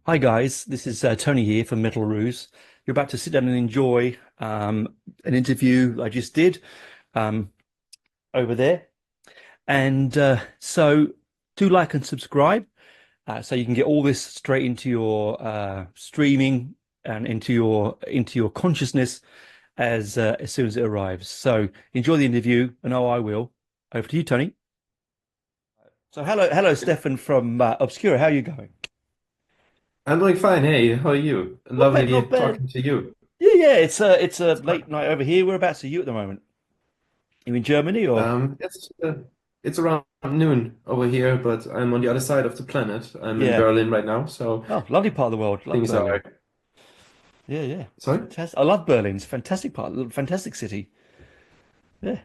Hi guys, this is Tony here from Metal Roos. You're about to sit down and enjoy an interview I just did um, over there. And do like and subscribe so you can get all this straight into your streaming and into your consciousness as soon as it arrives. So enjoy the interview, and I will. Over to you, Tony. So hello, Steffen from Obscura. How are you going? I'm doing fine. Hey, how are you? Not bad, Lovely not bad. talking to you. Yeah, it's a late night over here. Whereabouts are you at the moment? You in Germany or? Um, it's uh, it's around noon over here, but I'm on the other side of the planet. I'm in Yeah. Berlin right now, so Oh, lovely part of the world. Love things Berlin. are. Yeah, yeah. Sorry? Fantastic. I love Berlin. It's a fantastic part, fantastic city. Yeah,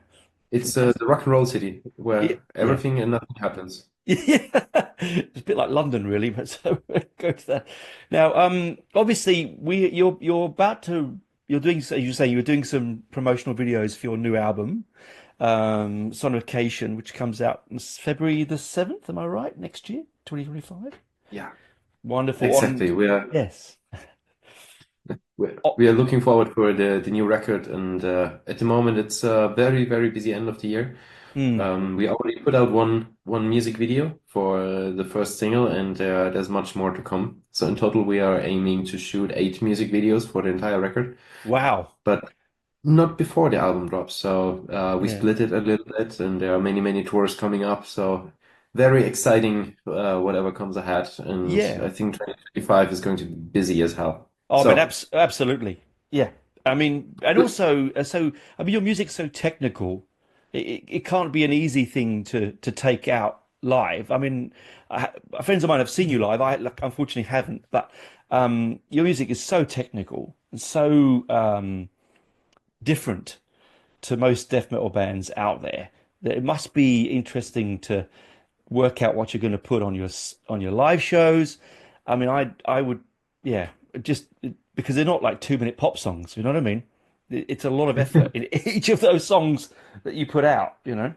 It's fantastic. the rock and roll city Yeah, where yeah. everything and nothing happens. Yeah. It's a bit like London, really, but so go to that. Now, obviously you're about to you're doing so you say you were doing some promotional videos for your new album, Sonication, which comes out on February the 7th, am I right? Next year, 2025. Yeah, Wonderful. On exactly. yes. We are looking forward for the new record, and at the moment it's a very very busy end of the year. Oh, We already put out one music video for the first single, and there's much more to come. So in total, we are aiming to shoot 8 music videos for the entire record, wow. but not before the album drops. So we Yeah. split it a little bit, and there are many tours coming up. So very exciting, whatever comes ahead. And Yeah. I think 2025 is going to be busy as hell. Oh, but So. absolutely. Yeah. I mean, and also, I mean, your music's so technical. It can't be an easy thing to take out live. I mean, friends of mine have seen you live. I like, unfortunately haven't, but your music is so technical and so different to most death metal bands out there that it must be interesting to work out what you're going to put on your live shows. I mean, I would, yeah, just because they're not like 2 minute pop songs. You know what I mean? It's a lot of effort in each of those songs that you put out. You know?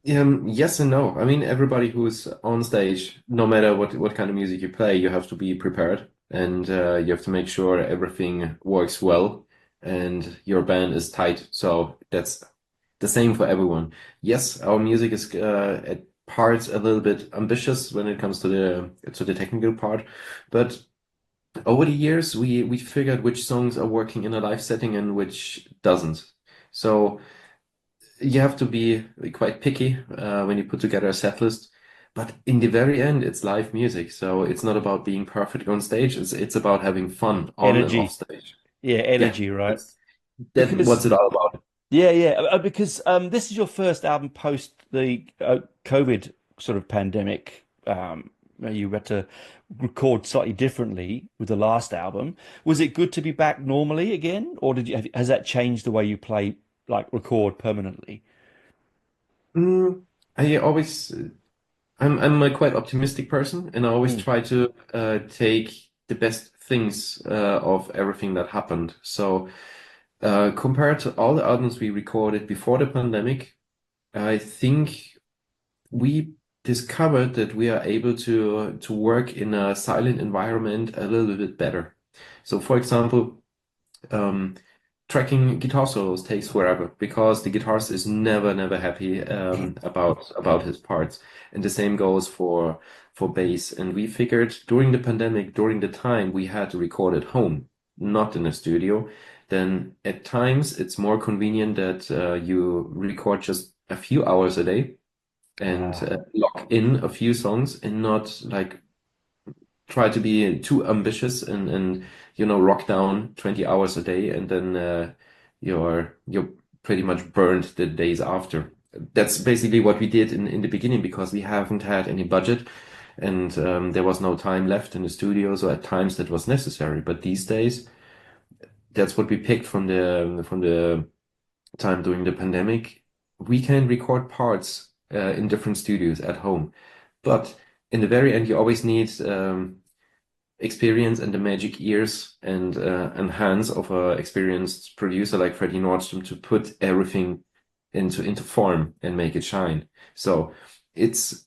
Yes and no. I mean, everybody who's on stage, no matter what kind of music you play, you have to be prepared, and you have to make sure everything works well and your band is tight. So that's the same for everyone. Yes, our music is at parts a little bit ambitious when it comes to the technical part, but over the years we figured which songs are working in a live setting and which doesn't. So you have to be quite picky when you put together a set list. But in the very end, it's live music, so it's not about being perfect on stage. It's about having fun on and off Energy, stage. yeah, Yeah, energy, right? that's Because what's it all about. because this is your first album post the COVID sort of pandemic. You had to record slightly differently with the last album. Was it good to be back normally again, or has that changed the way you play, like record permanently? Mm, I always, I'm a quite optimistic person, and I always Mm. try to take the best things of everything that happened. So compared to all the albums we recorded before the pandemic, I think we discovered that we are able to work in a silent environment a little bit better. So, for example, um, tracking guitar solos takes forever because the guitarist is never happy about his parts, and the same goes for bass. And we figured during the pandemic, during the time we had to record at home, not in a studio, then at times it's more convenient that you record just a few hours a day and Ah, lock in a few songs and not like try to be too ambitious and rock down 20 hours a day and then you're pretty much burned the days after. That's basically what we did in the beginning because we haven't had any budget and there was no time left in the studio, so at times that was necessary. But these days, that's what we picked from the time during the pandemic. We can record parts in different studios at home, but in the very end, you always need experience and the magic ears and hands of a experienced producer like Freddie Nordstrom to put everything into form and make it shine. So it's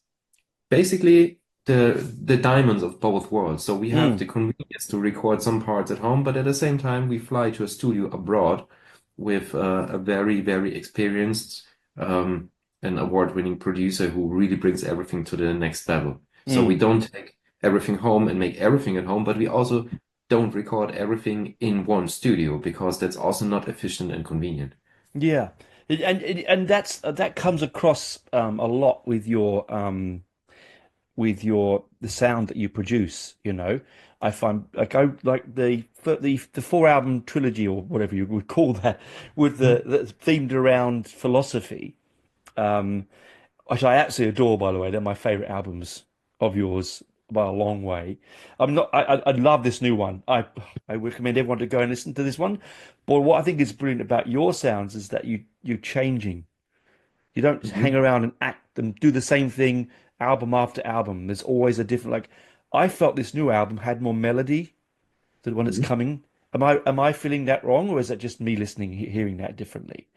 basically. the diamonds of both worlds. So we have Mm, the convenience to record some parts at home, but at the same time, we fly to a studio abroad with a very, very experienced um, and award-winning producer who really brings everything to the next level. So we mm. don't take everything home and make everything at home, but we also don't record everything in one studio because that's also not efficient and convenient. Yeah. And that comes across a lot with your the sound that you produce, you know. I find like I like the four album trilogy or whatever you would call that with the that's themed around philosophy, um, which I absolutely adore, by the way. They're my favorite albums of yours by a long way. I'm not I love this new one. I recommend everyone to go and listen to this one. But what I think is brilliant about your sounds is that you're changing. You don't just hang Mhm. around and act and do the same thing album after album. There's always a different like I felt this new album had more melody than the one that's Mhm. coming. Am I feeling that wrong, or is that just me listening, hearing that differently?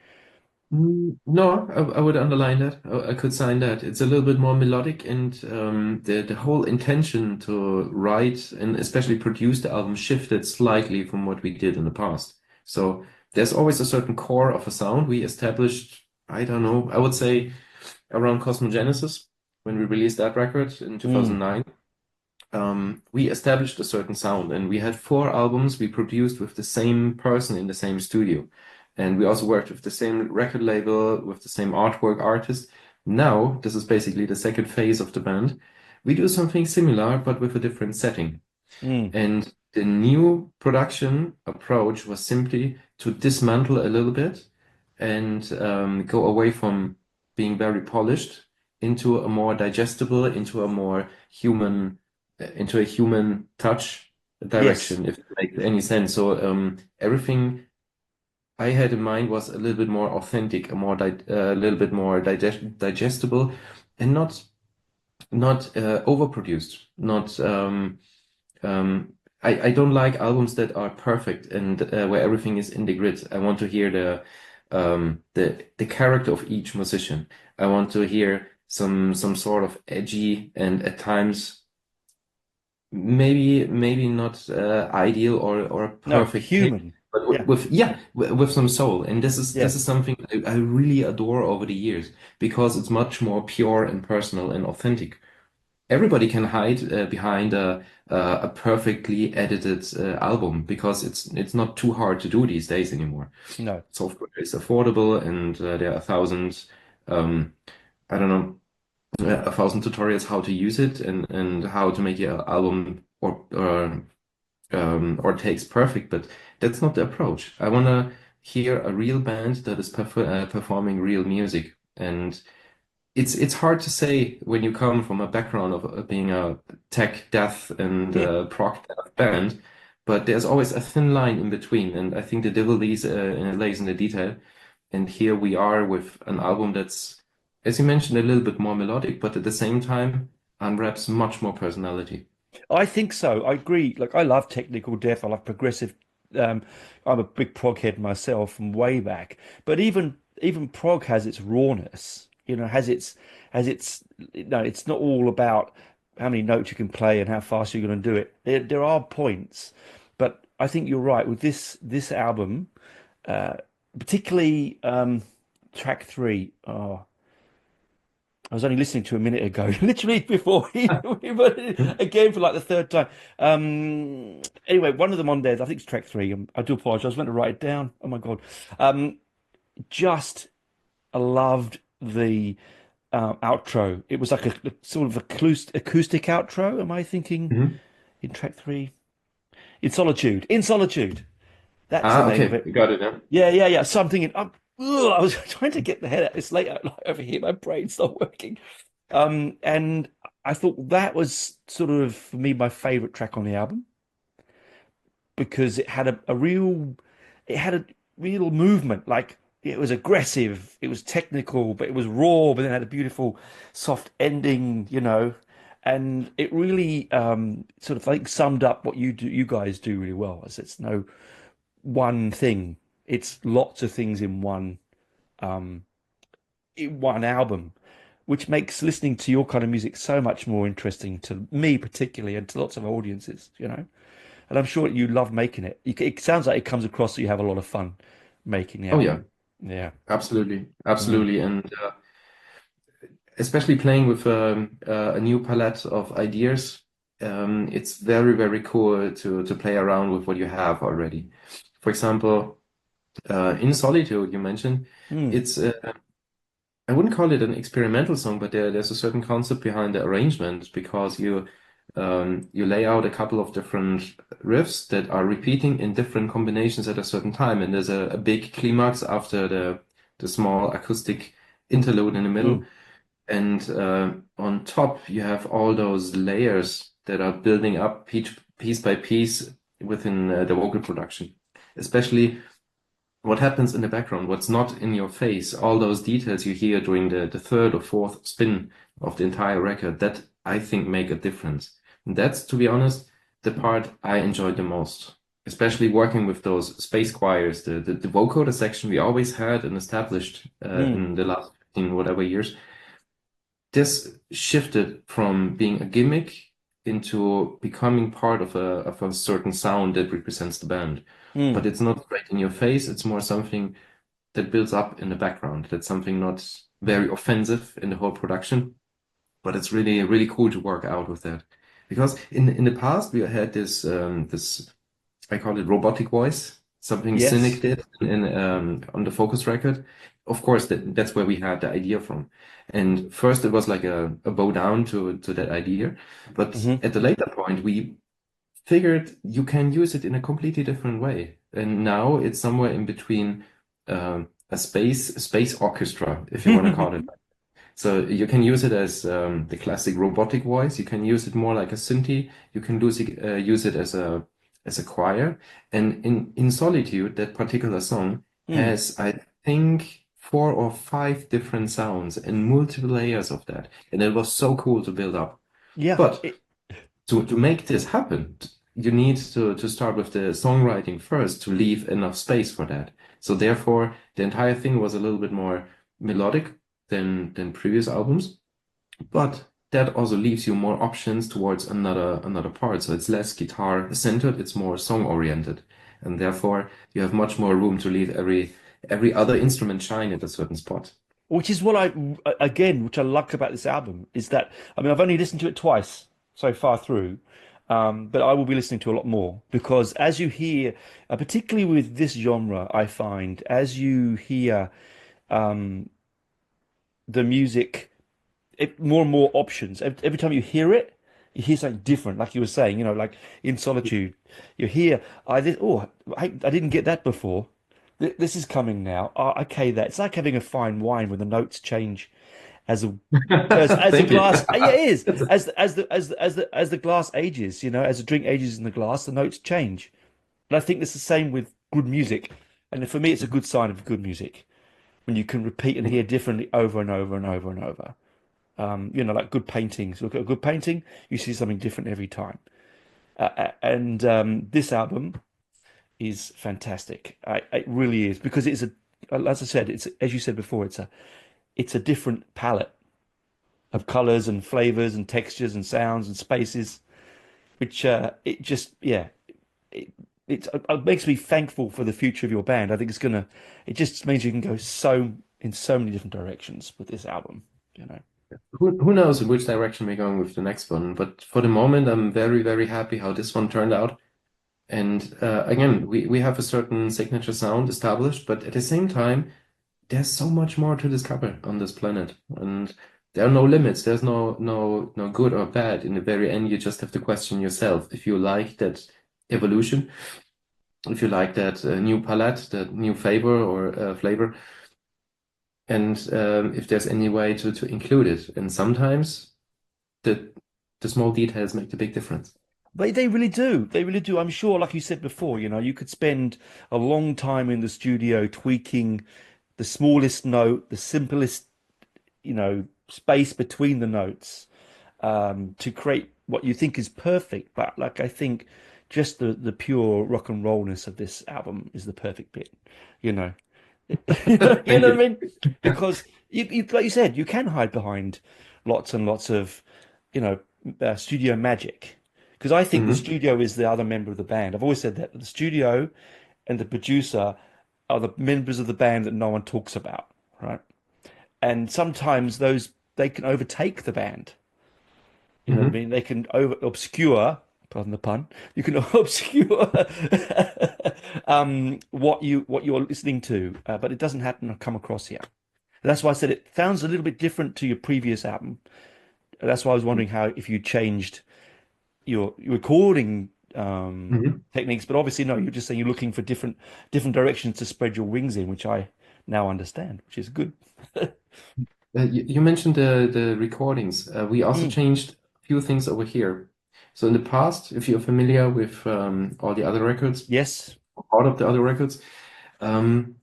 No, I would underline that. I could sign that. It's a little bit more melodic, and the whole intention to write and especially produce the album shifted slightly from what we did in the past. So there's always a certain core of a sound we established. I don't know. I would say around Cosmogenesis when we released that record in Mm, 2009. We established a certain sound, and we had four albums we produced with the same person in the same studio. And we also worked with the same record label, with the same artwork artist. Now, this is basically the second phase of the band. We do something similar, but with a different setting. mm. And the new production approach was simply to dismantle a little bit and go away from being very polished into a more digestible, into a more human, into a human touch Yes. direction, if it makes any sense. So everything I had in mind was a little bit more authentic, a little bit more digestible, and not overproduced, not I don't like albums that are perfect and where everything is in the grid. I want to hear the character of each musician. I want to hear some sort of edgy and at times maybe not ideal or a No, perfect take, human. but Yeah. with some soul. And this Yeah. is something I really adore over the years because it's much more pure and personal and authentic. Everybody can hide behind a perfectly edited album because it's not too hard to do these days anymore. No. Software is affordable, and there are thousands, um, I don't know, a thousand tutorials how to use it and how to make your album or takes perfect. But that's not the approach. I want to hear a real band that is performing real music, and it's hard to say when you come from a background of being a tech death and prog death band, but there's always a thin line in between, and I think the devil lays in the detail. And here we are with an album that's, as you mentioned, a little bit more melodic, but at the same time unwraps much more personality. I think so. I agree. Like I love technical death. I love progressive. Um, I'm a big prog head myself from way back. But even prog has its rawness. You know, has its. No, it's not all about how many notes you can play and how fast you're going to do it. There are points, but I think you're right with this album, uh, particularly track three. Oh, I was only listening to a minute ago, literally before we put it again for like the third time. Anyway, one of them on there, I think it's track three. I do apologize. I was meant to write it down. Oh my God. Um, just I loved the outro. It was like a sort of acoustic outro. Am I thinking Mhm. in track three? In Solitude. In Solitude. That's the Ah, name of okay, it. you got it now. Yeah, yeah, yeah. So I'm thinking, I was trying to get the head out. It's late over here. My brain's not working. And I thought that was sort of for me my favorite track on the album because it had a real movement. Like it was aggressive, it was technical, but it was raw, but then had a beautiful soft ending, you know. And it really sort of like summed up what you guys do really well. Is it's no one thing. It's lots of things in one album. which makes listening to your kind of music so much more interesting to me particularly and to lots of audiences, you know. And I'm sure you love making it. It sounds like it comes across that you have a lot of fun making the Oh yeah, album. Yeah. absolutely, Mm. absolutely, and especially playing with a new palette of ideas. It's very, very cool to play around with what you have already. For example, in Solitude, you mentioned, Mm. it's I wouldn't call it an experimental song, but there's a certain concept behind the arrangement because you lay out a couple of different riffs that are repeating in different combinations at a certain time, and there's a big climax after the small acoustic interlude in the middle. Mm. And on top, you have all those layers that are building up piece by piece within the vocal production. Especially what happens in the background, what's not in your face, all those details you hear during the third or fourth spin of the entire record, that I think make a difference. And that's, to be honest, the part I enjoyed the most. Especially working with those space choirs, the vocoder section we always had and established Mm. in the last 15 whatever years this shifted from being a gimmick into becoming part of a certain sound that represents the band. But Mm. it's not straight in your face, it's more something that builds up in the background. That's something not very offensive in the whole production, but it's really, really cool to work out with that. Because in the past we had this I call it robotic voice, something Cynic Yes. did in on the Focus record. Of course, that's where we had the idea from. And first, it was like a bow down to that idea, but Hmm. at the later point, we figured you can use it in a completely different way. And now it's somewhere in between a space orchestra, if you want to call it. So you can use it as the classic robotic voice. You can use it more like a synthy. You can use it as a choir. And in Solitude, that particular song Mm. has, I think, 4 or 5 different sounds and multiple layers of that. And it was so cool to build up. Yeah. But to make this happen, you need to start with the songwriting first to leave enough space for that. So therefore, the entire thing was a little bit more melodic than previous albums, but that also leaves you more options towards another part. So it's less guitar centered, it's more song oriented, and therefore you have much more room to leave every other instrument shine at a certain spot. Which is what which I like about this album is that, I mean, I've only listened to it twice so far through, but I will be listening to a lot more because as you hear, particularly with this genre, I find as you hear um, the music, more and more options. Every time you hear it, you hear something different. Like you were saying, you know, like in Solitude, you hear, I didn't get that before. This is coming now. Oh, okay, that it's like having a fine wine when the notes change as a as the Thank you. glass. Yeah, it is as the glass ages. You know, as the drink ages in the glass, the notes change. And I think it's the same with good music. And for me, it's a good sign of good music when you can repeat and hear differently over and over and over and over. You know, like good paintings. Look at a good painting, you see something different every time. And this album is fantastic. It really is because as I said, it's as you said before, it's a different palette of colors and flavors and textures and sounds and spaces, which it just yeah, it, it makes me thankful for the future of your band. I think it just means you can go in so many different directions with this album. You know. Who knows in which direction we're going with the next one, but for the moment, I'm very, very happy how this one turned out. And again, we have a certain signature sound established, but at the same time, there's so much more to discover on this planet. And there are no limits. There's no good or bad. In the very end, you just have to question yourself if you like that evolution, if you like that new palette, that new flavor, and if there's any way to include it. And sometimes the the small details make the big difference. They really do. They really do. I'm sure, like you said before, you know, you could spend a long time in the studio tweaking the smallest note, the simplest, you know, space between the notes, to create what you think is perfect. But like I think just the pure rock and rollness of this album is the perfect bit, you know. You know Thank what I you. mean? Because like you said, you can hide behind lots and lots of, you know, studio magic. Because I think the Hmm. studio is the other member of the band. I've always said that the studio and the producer are the members of the band that no one talks about, right? And sometimes those they can overtake the band. You know what I Hmm. mean? They can over obscure, pardon the pun. You can obscure what you're listening to, but it doesn't happen or come across here. That's why I said it sounds a little bit different to your previous album. That's why I was wondering how if you changed your recording Hmm. techniques, but obviously no, you're just saying you're looking for different directions to spread your wings in, which I now understand, which is good. You mentioned the recordings. We also Mm, changed a few things over here. So in the past, if you're familiar with all the other records, yes. part of the other records, um,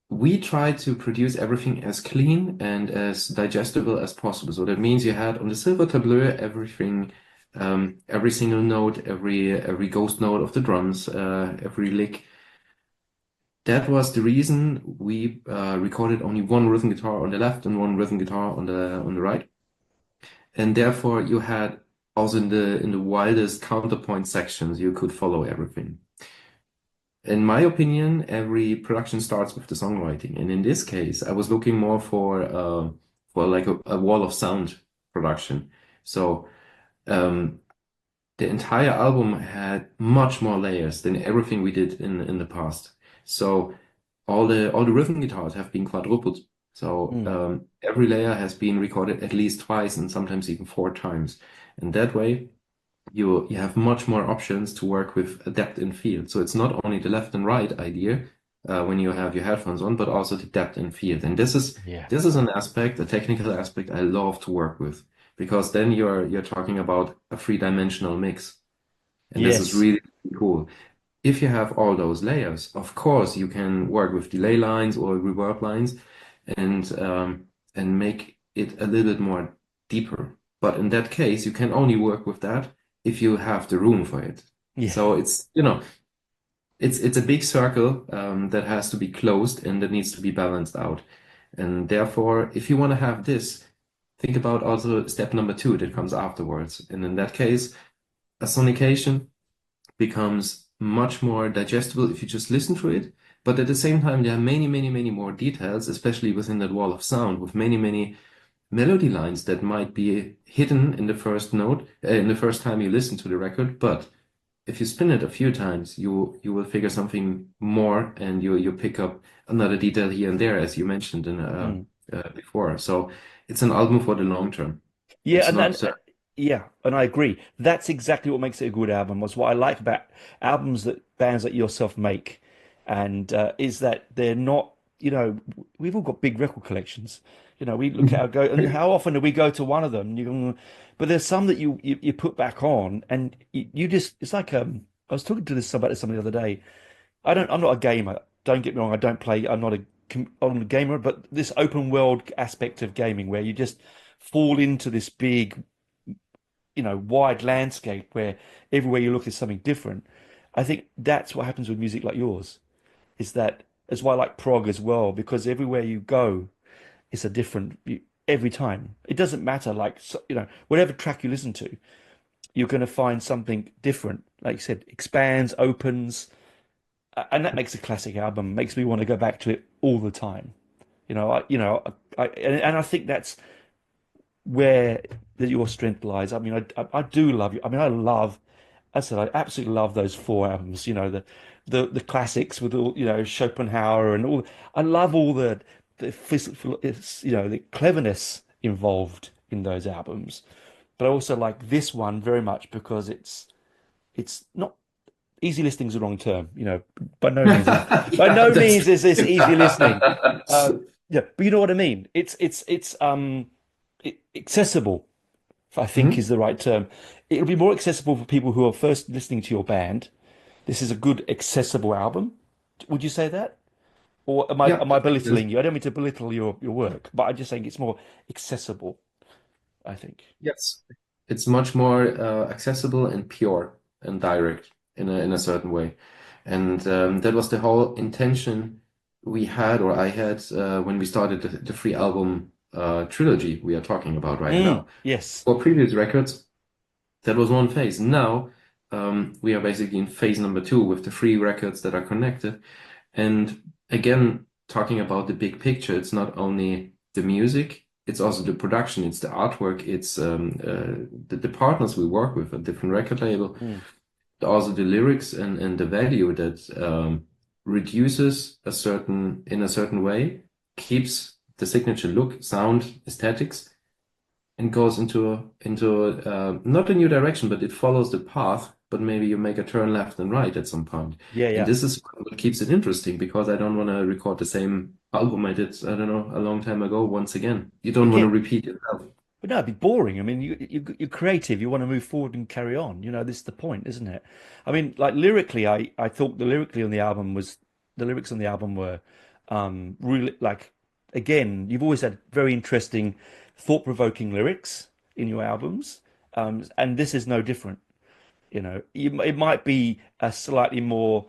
we try to produce everything as clean and as digestible as possible. So that means you had on the silver tableau everything, every single note, every ghost note of the drums, every lick. That was the reason we recorded only one rhythm guitar on the left and one rhythm guitar on the right, and therefore you had also in the wildest counterpoint sections you could follow everything. In my opinion, every production starts with the songwriting, and in this case, I was looking more for like a wall of sound production. So the entire album had much more layers than everything we did in the past. So all the rhythm guitars have been quadrupled. So Mm, every layer has been recorded at least twice and sometimes even four times. And that way, you have much more options to work with depth in field. So it's not only the left and right idea when you have your headphones on, but also the depth in field. And yeah. this is an aspect, a technical aspect I love to work with because then you're talking about a three-dimensional mix. And this is Yes. really cool. If you have all those layers, of course you can work with delay lines or reverb lines and make it a little bit more deeper. But in that case, you can only work with that if you have the room for it. Yeah. So it's a big circle that has to be closed and that needs to be balanced out. And therefore, if you want to have this, think about also step number two that comes afterwards. And in that case, a sonication becomes much more digestible if you just listen to it. But at the same time, there are many, many, many more details, especially within that wall of sound, with many, many melody lines that might be hidden in the first note, in the first time you listen to the record. But if you spin it a few times, you will figure something more, and you pick up another detail here and there, as you mentioned in Mm. before. So it's an album for the long term. Yeah, It's and not. yeah, and I agree. That's exactly what makes it a good album. Was what I like about albums that bands like yourself make, and is that they're not. You know, we've all got big record collections. You know, we look at our go, and how often do we go to one of them? But there's some that you put back on, and you just it's like I was talking to this about this somebody the other day. I'm not a gamer. Don't get me wrong. I don't play. I'm a gamer, but this open world aspect of gaming where you just fall into this big, wide landscape where everywhere you look is something different. I think that's what happens with music like yours, is that that's why I like prog as well, because everywhere you go, it's a different every time. It doesn't matter, like, whatever track you listen to, you're going to find something different. Like you said, expands, opens, and that makes a classic album, makes me want to go back to it all the time. And I think that's where your strength lies. I mean, I do love you. I mean, I said I absolutely love those four albums. The classics with all Schopenhauer and all. I love all the physical, the cleverness involved in those albums. But I also like this one very much because it's not easy listening is the wrong term. By no means is by Yeah, no that's. means is this easy listening. Yeah, but you know what I mean. It's accessible, I think is Mhm. the right term. It'll be more accessible for people who are first listening to your band. This is a good accessible album. Would you say that? Or am I Yeah, am I that makes sense. belittling you? I don't mean to belittle your work, but I'm just saying it's more accessible, I think. Yes. It's much more accessible and pure and direct in a certain way. And that was the whole intention we had, or I had, when we started the free album trilogy we are talking about right Mm, now. yes. For previous records, that was one phase. Now we are basically in phase number two with the three records that are connected. And again, talking about the big picture, it's not only the music, it's also the production, it's the artwork, it's the partners we work with, a different record label, Mm. also the lyrics and the value that reduces in a certain way, keeps the signature look, sound, aesthetics, and goes into not a new direction, but it follows the path. But maybe you make a turn left and right at some point. Yeah, And yeah. this is what keeps it interesting because I don't want to record the same album I did, I don't know, a long time ago once again. You don't want to Again, repeat yourself. but no, it'd be boring. I mean, you're creative. You want to move forward and carry on. You know, this is the point, isn't it? I mean, like lyrically, I thought the lyrics on the album were really like again, you've always had very interesting, thought-provoking lyrics in your albums, and this is no different. It might be a slightly more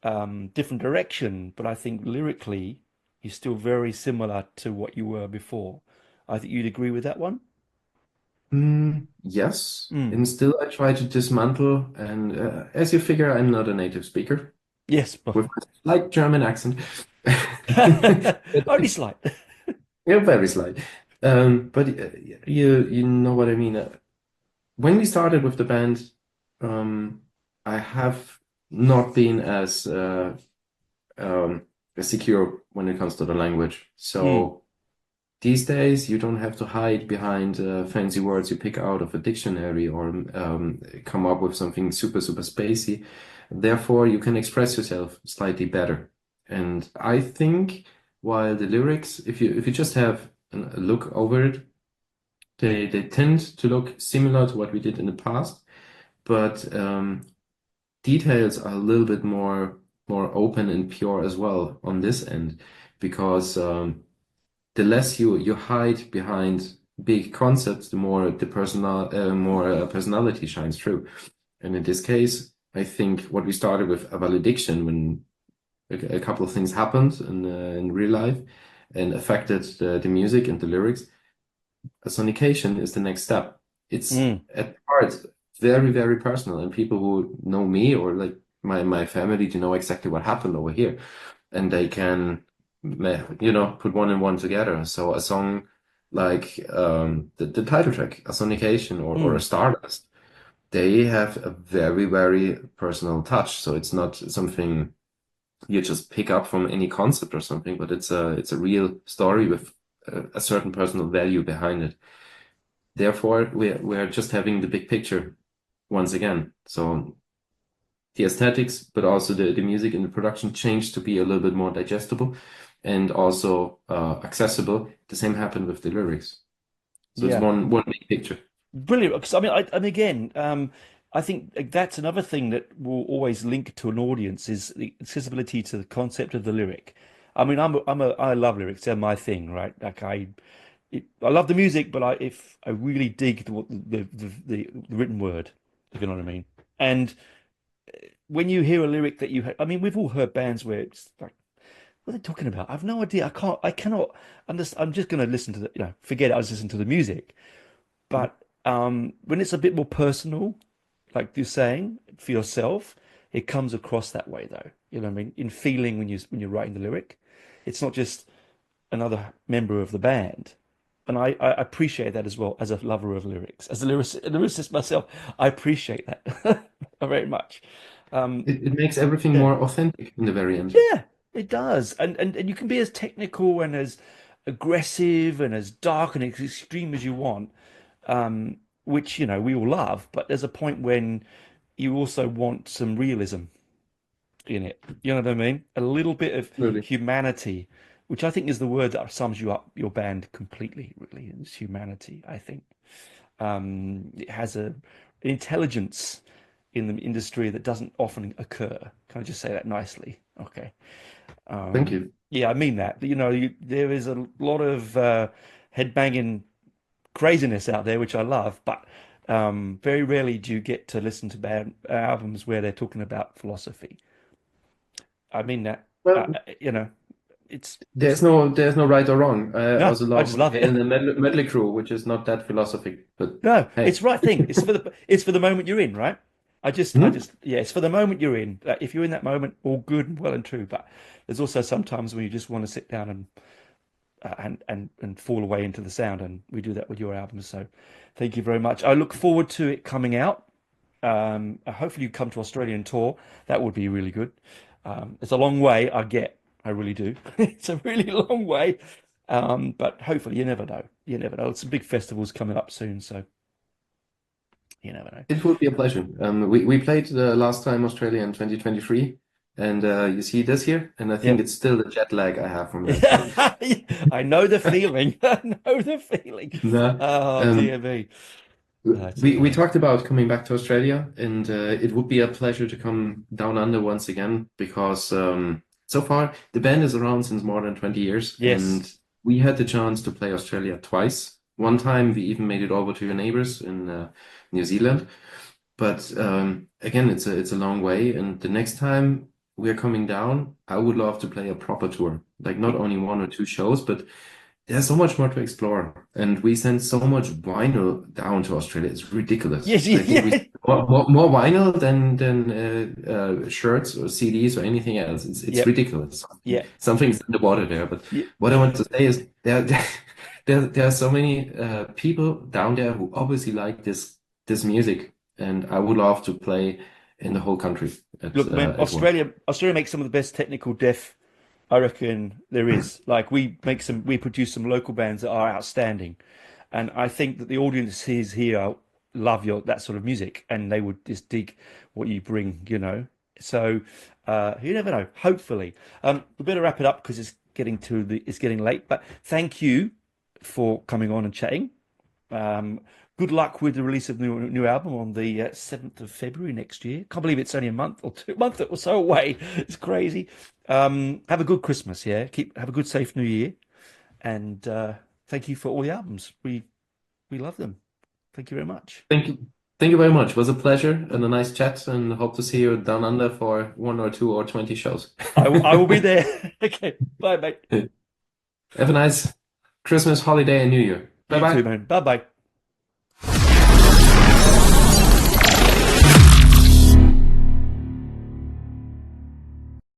different direction, but I think lyrically, you're still very similar to what you were before. I think you'd agree with that one. Yes. Mm. And still, I try to dismantle. And as you figure, I'm not a native speaker Yes, but with a slight German accent. only slight. Yeah, very slight. But you know what I mean. When we started with the band, um, I have not been um, as secure when it comes to the language. Mm. So these days, you don't have to hide behind fancy words you pick out of a dictionary or come up with something super, super spacey. Therefore, you can express yourself slightly better. And I think while the lyrics, if you just have a look over it, they tend to look similar to what we did in the past, but details are a little bit more open and pure as well on this end, because the less you hide behind big concepts, the more personality shines through. And in this case, I think what we started with a valediction when a couple of things happened in real life and affected the music and the lyrics. A sonication is the next step. It's Mm. at heart very, very personal, and people who know me or like my family to know exactly what happened over here, and they can, put one and one together. So a song like the title track, a sonication or a Mm. Stardust, they have a very, very personal touch. So it's not something you just pick up from any concept or something, but it's a real story with a certain personal value behind it. Therefore, we're just having the big picture once again. So the aesthetics, but also the music and the production changed to be a little bit more digestible and also accessible. The same happened with the lyrics. So it's Yeah. one big picture. Brilliant. Because I mean, and again, I think that's another thing that will always link to an audience is the accessibility to the concept of the lyric. I mean, I love lyrics. They're my thing, right? I love the music, but if I really dig the written word, if you know what I mean. And when you hear a lyric that I mean, we've all heard bands where it's like, what are they talking about? I've no idea. I cannot understand. I'm just going to listen to forget it. I was listening to the music. But when it's a bit more personal, like you're saying, for yourself, it comes across that way, though. You know what I mean? In feeling when you're writing the lyric, it's not just another member of the band. And I appreciate that as well as a lover of lyrics. As a lyricist myself, I appreciate that very much. Um, It makes everything yeah, more authentic in the very end. yeah, it does. And you can be as technical and as aggressive and as dark and as extreme as you want, which, we all love. But there's a point when you also want some realism in it. You know what I mean? A little bit of Really. humanity, which I think is the word that sums you up, your band completely, really, is humanity, I think. It has an intelligence in the industry that doesn't often occur. Can I just say that nicely? Okay. Thank you. Yeah, I mean that. There is a lot of headbanging craziness out there, which I love, but very rarely do you get to listen to albums where they're talking about philosophy. I mean that. Uh, Well, you know, There's no right or wrong. I no, also I love just love in it. the medley crew, which is not that philosophic, but No, it's hey. the right thing. It's for the moment you're in, right? Hmm? Yeah, it's for the moment you're in. If you're in that moment, all good and well and true. But there's also sometimes when you just want to sit down and fall away into the sound, and we do that with your albums. So, thank you very much. I look forward to it coming out. Hopefully, you come to Australia and tour. That would be really good. It's a long way. I really do. It's a really long way. But hopefully, you never know. You never know. Some big festivals coming up soon, so you never know. It would be a pleasure. We played the last time Australia in 2023, and you see this year, and I think Yep. it's still the jet lag I have from that. So, I know the feeling. I know the feeling. no. Oh, dear Um, me. That's we okay. talked about coming back to Australia, and it would be a pleasure to come down under once again because so far the band is around since more than 20 years, Yes. and we had the chance to play Australia twice. One time we even made it over to your neighbors in New Zealand. But again, it's a long way, and the next time we're coming down, I would love to play a proper tour, like not only one or two shows, but there's so much more to explore. And we send so much vinyl down to Australia. It's ridiculous. Yes. I think we Yeah. send more vinyl than shirts or CDs or anything else. It's Yep. ridiculous. Yeah. Something's in the water there. But Yeah. what I want to say is there are so many people down there who obviously like this music, and I would love to play in the whole country Look, man, at once. Australia makes some of the best technical death I reckon there is. Like we produce some local bands that are outstanding, and I think that the audiences here love that sort of music, and they would just dig what you bring, you know. So you never know. Hopefully, we better wrap it up because it's getting late. But thank you for coming on and chatting. Um, Good luck with the release of new album on the 7th of February next year. Can't believe it's only a month or so away. It's crazy. Have a good Christmas, yeah. Have a good safe New Year, and thank you for all the albums. We love them. Thank you very much. Thank you. Thank you very much. It was a pleasure and a nice chat, and hope to see you down under for one or two or 20 shows. I will be there. Okay, bye, mate. Have a nice Christmas, holiday, and New Year. Bye You too, bye. man. Bye, bye.